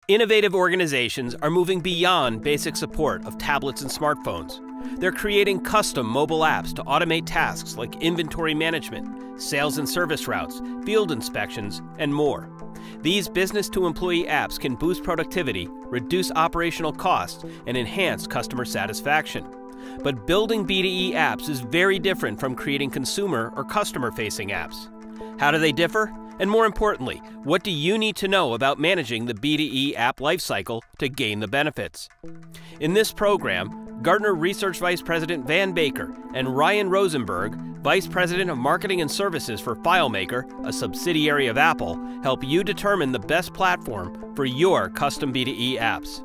Innovative organizations are moving beyond basic support of tablets and smartphones. They're creating custom mobile apps to automate tasks like inventory management, sales and service routes, field inspections, and more. These business-to-employee apps can boost productivity, reduce operational costs, and enhance customer satisfaction. But building B2E apps is very different from creating consumer or customer-facing apps. How do they differ? And more importantly, what do you need to know about managing the B2E app lifecycle to gain the benefits? In this program, Gartner Research Vice President Van Baker and Ryan Rosenberg, Vice President of Marketing and Services for Filemaker, a subsidiary of Apple, help you determine the best platform for your custom B2E apps.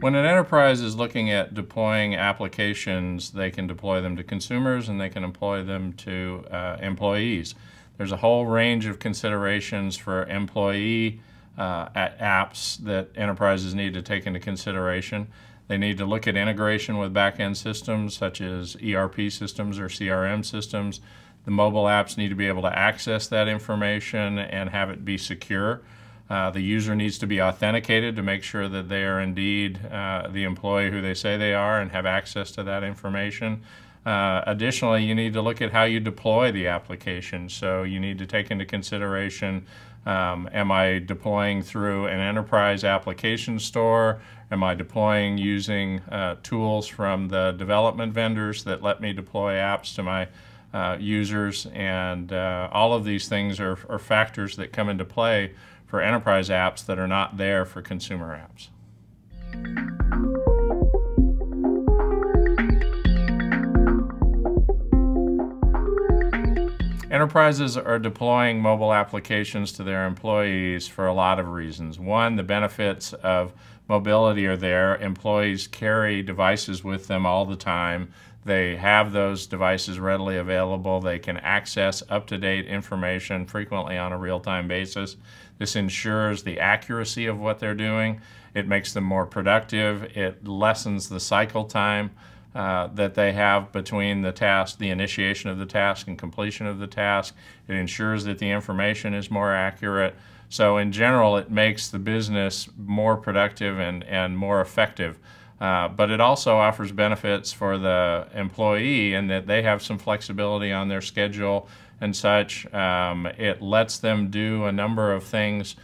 When an enterprise is looking at deploying applications, they can deploy them to consumers and they can deploy them to employees. There's a whole range of considerations for employee apps that enterprises need to take into consideration. They need to look at integration with back-end systems such as ERP systems or CRM systems. The mobile apps need to be able to access that information and have it be secure. The user needs to be authenticated to make sure that they are indeed the employee who they say they are and have access to that information. Additionally, you need to look at how you deploy the application. So you need to take into consideration, am I deploying through an enterprise application store? Am I deploying using tools from the development vendors that let me deploy apps to my users? And all of these things are factors that come into play for enterprise apps that are not there for consumer apps. Enterprises are deploying mobile applications to their employees for a lot of reasons. One, the benefits of mobility are there. Employees carry devices with them all the time. They have those devices readily available. They can access up-to-date information frequently on a real-time basis. This ensures the accuracy of what they're doing. It makes them more productive. It lessens the cycle time that they have between the task, the initiation of the task and completion of the task. It ensures that the information is more accurate. So in general, it makes the business more productive and more effective. But it also offers benefits for the employee in that they have some flexibility on their schedule and such. It lets them do a number of things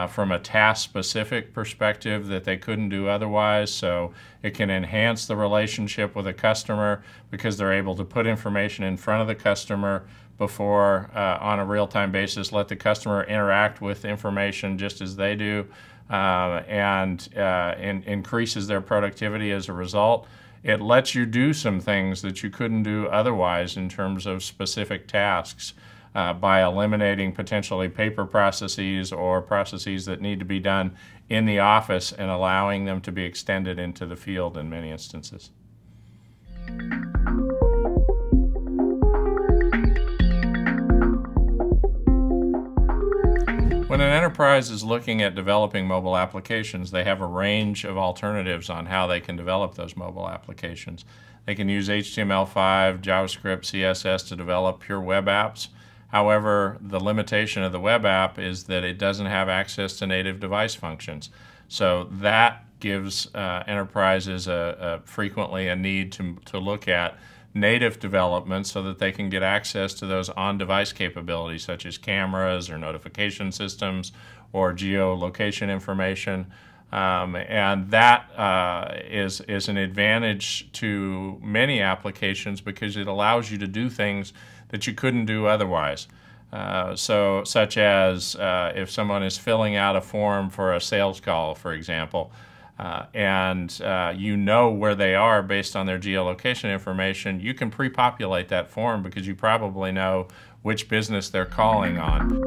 from a task-specific perspective that they couldn't do otherwise. So it can enhance the relationship with a customer because they're able to put information in front of the customer before, on a real-time basis, let the customer interact with information just as they do. And increases their productivity as a result. It lets you do some things that you couldn't do otherwise in terms of specific tasks by eliminating potentially paper processes or processes that need to be done in the office and allowing them to be extended into the field in many instances. When an enterprise is looking at developing mobile applications, they have a range of alternatives on how they can develop those mobile applications. They can use HTML5, JavaScript, CSS to develop pure web apps. However, the limitation of the web app is that it doesn't have access to native device functions. So that gives enterprises frequently a need to look at native development so that they can get access to those on-device capabilities such as cameras or notification systems or geolocation information. And that is an advantage to many applications because it allows you to do things that you couldn't do otherwise. Such as if someone is filling out a form for a sales call, for example, and you know where they are based on their geolocation information, you can pre-populate that form because you probably know which business they're calling on.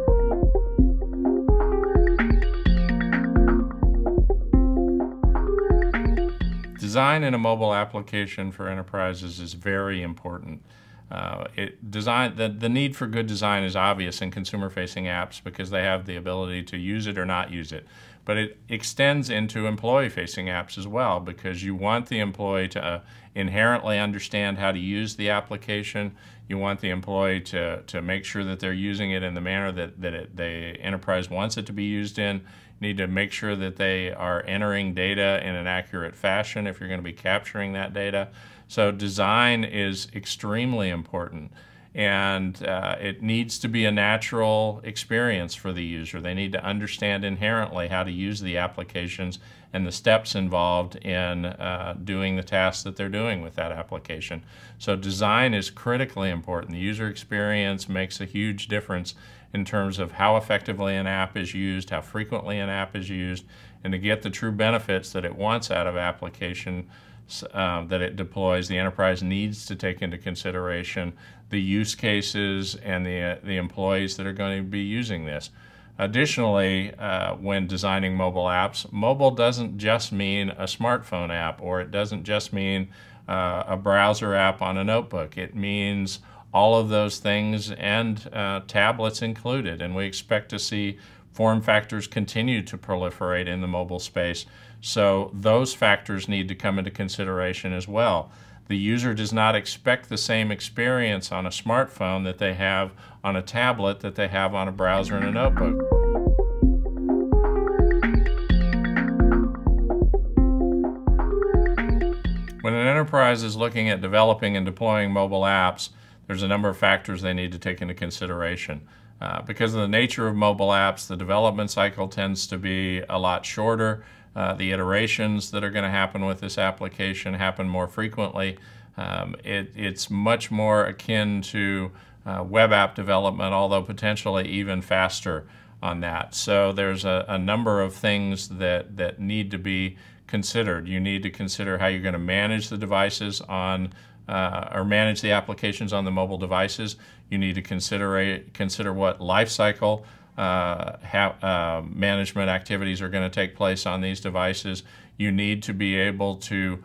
Design in a mobile application for enterprises is very important. The need for good design is obvious in consumer-facing apps because they have the ability to use it or not use it. But it extends into employee-facing apps as well, because you want the employee to inherently understand how to use the application. You want the employee to make sure that they're using it in the manner that the enterprise wants it to be used in. You need to make sure that they are entering data in an accurate fashion if you're going to be capturing that data. So design is extremely important. And it needs to be a natural experience for the user. They need to understand inherently how to use the applications and the steps involved in doing the tasks that they're doing with that application. So design is critically important. The user experience makes a huge difference in terms of how effectively an app is used, how frequently an app is used, and to get the true benefits that it wants out of application that it deploys. The enterprise needs to take into consideration the use cases and the employees that are going to be using this. Additionally, when designing mobile apps, mobile doesn't just mean a smartphone app, or it doesn't just mean a browser app on a notebook. It means all of those things, and tablets included. And we expect to see form factors continue to proliferate in the mobile space. So those factors need to come into consideration as well. The user does not expect the same experience on a smartphone that they have on a tablet that they have on a browser and a notebook. When an enterprise is looking at developing and deploying mobile apps, there's a number of factors they need to take into consideration. Because of the nature of mobile apps, the development cycle tends to be a lot shorter. The iterations that are going to happen with this application happen more frequently. It's much more akin to web app development, although potentially even faster on that. So there's a number of things that need to be considered. You need to consider how you're going to manage the devices on or manage the applications on the mobile devices. You need to consider what life cycle management activities are going to take place on these devices. You need to be able to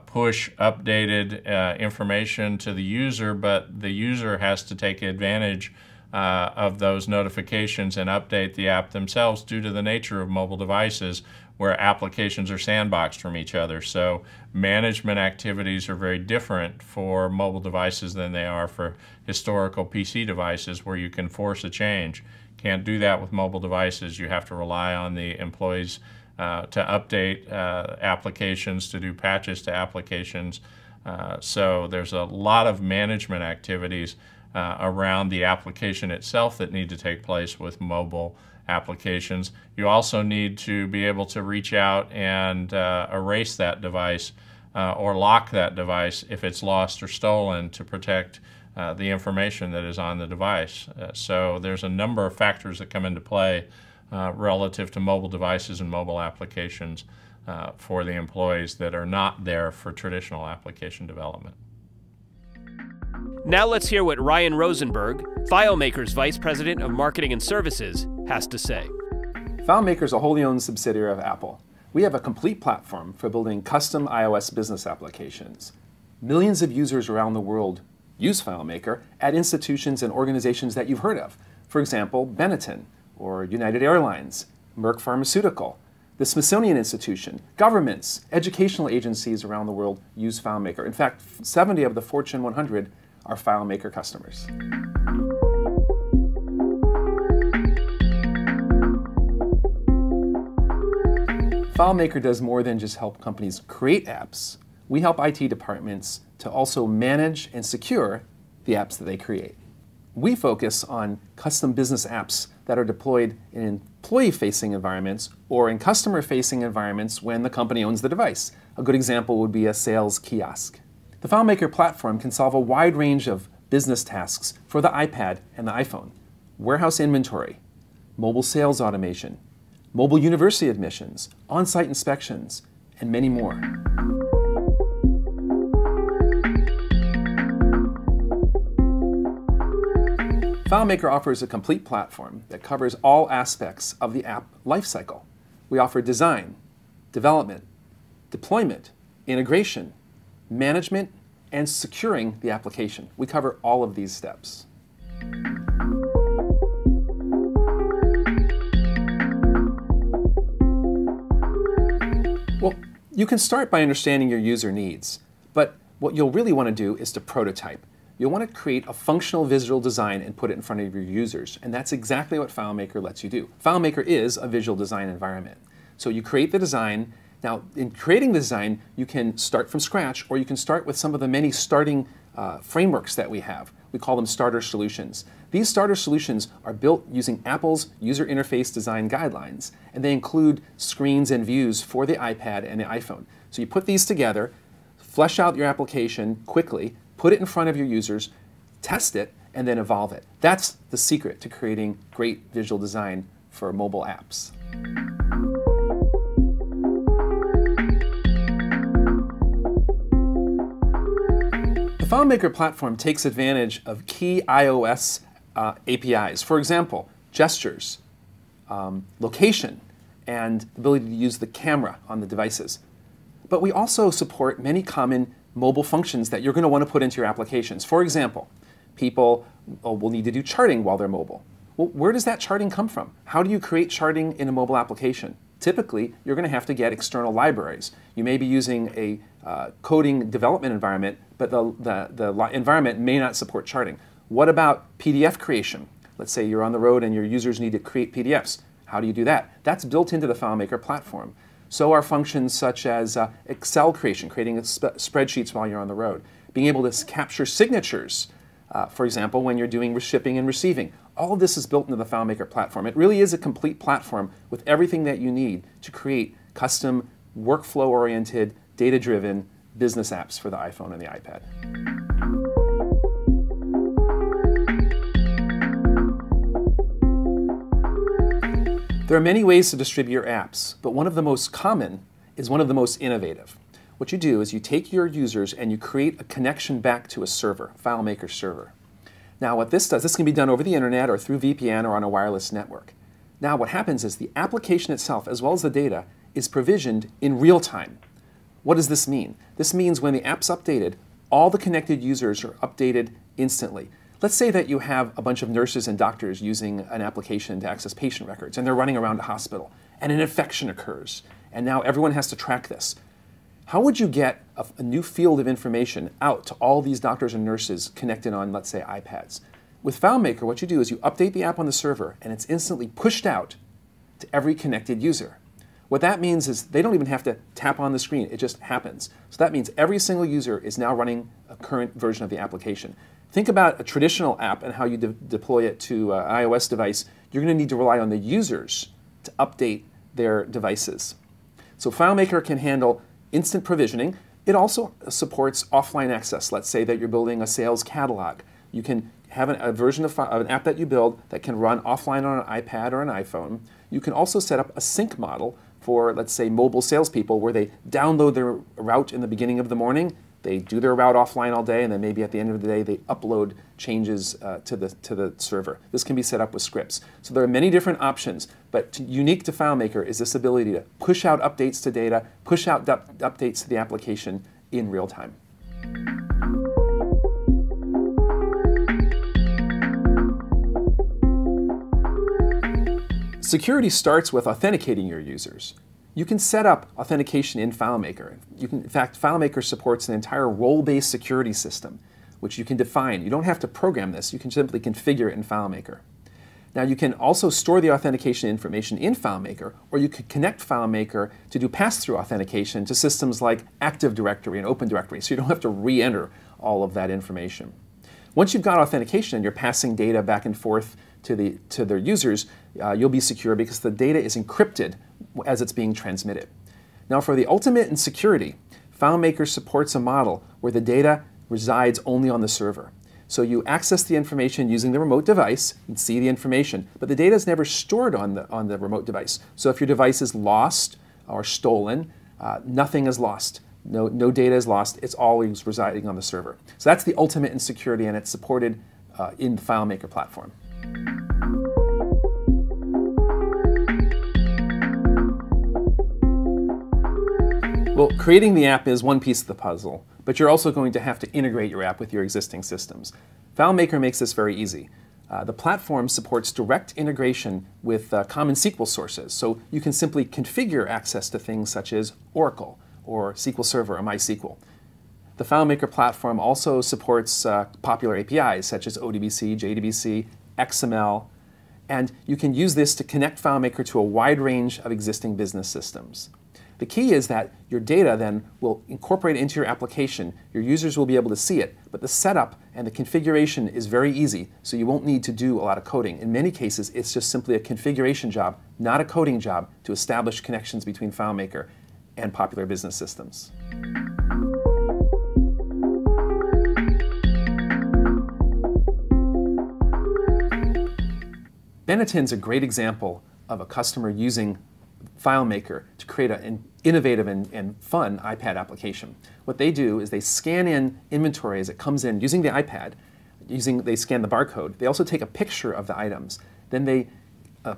push updated information to the user, but the user has to take advantage of those notifications and update the app themselves due to the nature of mobile devices, where applications are sandboxed from each other. So management activities are very different for mobile devices than they are for historical PC devices, where you can force a change. Can't do that with mobile devices. You have to rely on the employees to update applications, to do patches to applications. So there's a lot of management activities around the application itself that need to take place with mobile applications. You also need to be able to reach out and erase that device or lock that device if it's lost or stolen, to protect the information that is on the device. So there's a number of factors that come into play relative to mobile devices and mobile applications for the employees that are not there for traditional application development. Now let's hear what Ryan Rosenberg, Filemaker's Vice President of Marketing and Services, has to say. Filemaker is a wholly owned subsidiary of Apple. We have a complete platform for building custom iOS business applications. Millions of users around the world use Filemaker at institutions and organizations that you've heard of. For example, Benetton, or United Airlines, Merck Pharmaceutical, the Smithsonian Institution, governments, educational agencies around the world use Filemaker. In fact, 70 of the Fortune 100 are Filemaker customers. Filemaker does more than just help companies create apps. We help IT departments to also manage and secure the apps that they create. We focus on custom business apps that are deployed in employee-facing environments or in customer-facing environments when the company owns the device. A good example would be a sales kiosk. The Filemaker platform can solve a wide range of business tasks for the iPad and the iPhone: warehouse inventory, mobile sales automation, mobile university admissions, on-site inspections, and many more. Filemaker offers a complete platform that covers all aspects of the app lifecycle. We offer design, development, deployment, integration, management, and securing the application. We cover all of these steps. You can start by understanding your user needs, but what you'll really want to do is to prototype. You'll want to create a functional visual design and put it in front of your users, and that's exactly what Filemaker lets you do. Filemaker is a visual design environment. So you create the design. Now, in creating the design, you can start from scratch, or you can start with some of the many starting frameworks that we have. We call them starter solutions. These starter solutions are built using Apple's user interface design guidelines, and they include screens and views for the iPad and the iPhone. So you put these together, flesh out your application quickly, put it in front of your users, test it, and then evolve it. That's the secret to creating great visual design for mobile apps. The FileMaker platform takes advantage of key iOS APIs. For example, gestures, location, and the ability to use the camera on the devices. But we also support many common mobile functions that you're going to want to put into your applications. For example, people will need to do charting while they're mobile. Well, where does that charting come from? How do you create charting in a mobile application? Typically, you're going to have to get external libraries. You may be using a coding development environment, but the environment may not support charting. What about PDF creation? Let's say you're on the road and your users need to create PDFs. How do you do that? That's built into the FileMaker platform. So are functions such as Excel creation, creating spreadsheets while you're on the road. Being able to capture signatures, for example, when you're doing shipping and receiving. All of this is built into the FileMaker platform. It really is a complete platform with everything that you need to create custom, workflow-oriented, data-driven business apps for the iPhone and the iPad. There are many ways to distribute your apps, but one of the most common is one of the most innovative. What you do is you take your users and you create a connection back to a server, FileMaker server. Now what this does, this can be done over the internet or through VPN or on a wireless network. Now what happens is the application itself, as well as the data, is provisioned in real time. What does this mean? This means when the app's updated, all the connected users are updated instantly. Let's say that you have a bunch of nurses and doctors using an application to access patient records, and they're running around a hospital, and an infection occurs, and now everyone has to track this. How would you get a new field of information out to all these doctors and nurses connected on, let's say, iPads? With FileMaker, what you do is you update the app on the server, and it's instantly pushed out to every connected user. What that means is they don't even have to tap on the screen. It just happens. So that means every single user is now running a current version of the application. Think about a traditional app and how you deploy it to an iOS device. You're going to need to rely on the users to update their devices. So FileMaker can handle instant provisioning. It also supports offline access. Let's say that you're building a sales catalog. You can have a version of an app that you build that can run offline on an iPad or an iPhone. You can also set up a sync model for, let's say, mobile salespeople where they download their route in the beginning of the morning, they do their route offline all day, and then maybe at the end of the day they upload changes to the server. This can be set up with scripts. So there are many different options, but unique to FileMaker is this ability to push out updates to data, push out updates to the application in real time. Security starts with authenticating your users. You can set up authentication in FileMaker. In fact, FileMaker supports an entire role-based security system, which you can define. You don't have to program this. You can simply configure it in FileMaker. Now, you can also store the authentication information in FileMaker, or you could connect FileMaker to do pass-through authentication to systems like Active Directory and Open Directory, so you don't have to re-enter all of that information. Once you've got authentication and you're passing data back and forth to their users, you'll be secure because the data is encrypted as it's being transmitted. Now, for the ultimate in security, FileMaker supports a model where the data resides only on the server. So you access the information using the remote device and see the information, but the data is never stored on the remote device. So if your device is lost or stolen, nothing is lost. No data is lost. It's always residing on the server. So that's the ultimate in security, and it's supported in the FileMaker platform. Well, creating the app is one piece of the puzzle, but you're also going to have to integrate your app with your existing systems. FileMaker makes this very easy. The platform supports direct integration with common SQL sources, so you can simply configure access to things such as Oracle or SQL Server or MySQL. The FileMaker platform also supports popular APIs such as ODBC, JDBC, XML, and you can use this to connect FileMaker to a wide range of existing business systems. The key is that your data then will incorporate into your application. Your users will be able to see it, but the setup and the configuration is very easy, so you won't need to do a lot of coding. In many cases, it's just simply a configuration job, not a coding job, to establish connections between FileMaker and popular business systems. Benetton's a great example of a customer using FileMaker to create an innovative and fun iPad application. What they do is they scan in inventory as it comes in using the iPad. They scan the barcode. They also take a picture of the items. Then they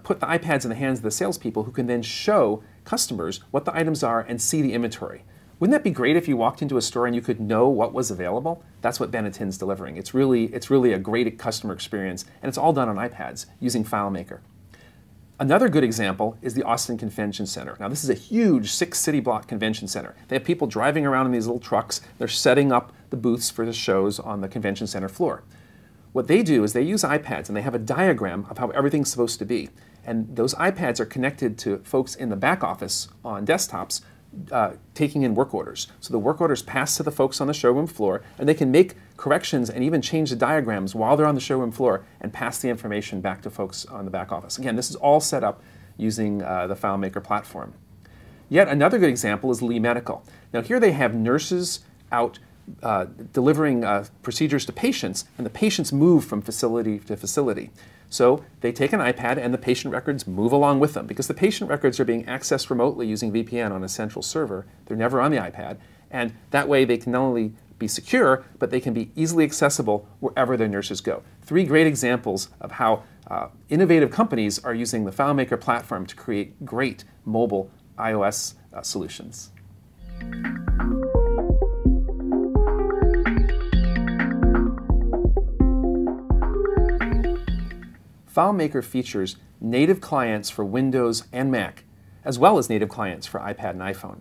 put the iPads in the hands of the salespeople who can then show customers what the items are and see the inventory. Wouldn't that be great if you walked into a store and you could know what was available? That's what Benetton's delivering. It's really a great customer experience, and it's all done on iPads using FileMaker. Another good example is the Austin Convention Center. Now, this is a huge 6-city block convention center. They have people driving around in these little trucks. They're setting up the booths for the shows on the convention center floor. What they do is they use iPads, and they have a diagram of how everything's supposed to be. And those iPads are connected to folks in the back office on desktops taking in work orders. So the work orders pass to the folks on the showroom floor, and they can make corrections and even change the diagrams while they're on the showroom floor and pass the information back to folks on the back office. Again, this is all set up using the FileMaker platform. Yet another good example is Lee Medical. Now here they have nurses out delivering procedures to patients, and the patients move from facility to facility. So they take an iPad and the patient records move along with them because the patient records are being accessed remotely using VPN on a central server. They're never on the iPad, and that way they can not only be secure, but they can be easily accessible wherever their nurses go. 3 great examples of how innovative companies are using the FileMaker platform to create great mobile iOS solutions. FileMaker features native clients for Windows and Mac, as well as native clients for iPad and iPhone.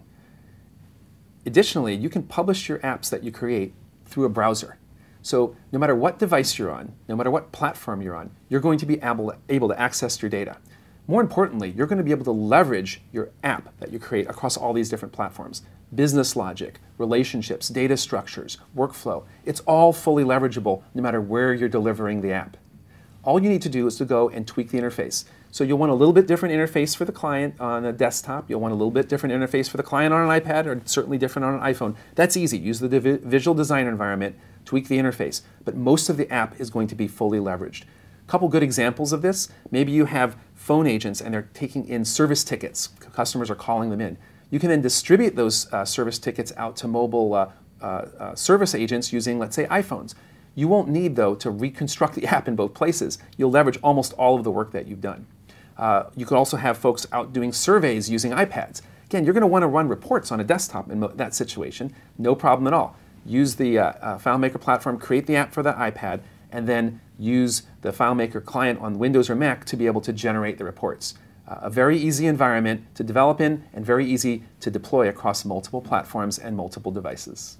Additionally, you can publish your apps that you create through a browser. So no matter what device you're on, no matter what platform you're on, you're going to be able to access your data. More importantly, you're going to be able to leverage your app that you create across all these different platforms. Business logic, relationships, data structures, workflow, it's all fully leverageable no matter where you're delivering the app. All you need to do is to go and tweak the interface. So you'll want a little bit different interface for the client on a desktop. You'll want a little bit different interface for the client on an iPad, or certainly different on an iPhone. That's easy. Use the visual design environment, tweak the interface. But most of the app is going to be fully leveraged. A couple good examples of this. Maybe you have phone agents and they're taking in service tickets. Customers are calling them in. You can then distribute those service tickets out to mobile service agents using, let's say, iPhones. You won't need, though, to reconstruct the app in both places. You'll leverage almost all of the work that you've done. You could also have folks out doing surveys using iPads. Again, you're going to want to run reports on a desktop in that situation. No problem at all. Use the FileMaker platform, create the app for the iPad, and then use the FileMaker client on Windows or Mac to be able to generate the reports. A very easy environment to develop in and very easy to deploy across multiple platforms and multiple devices.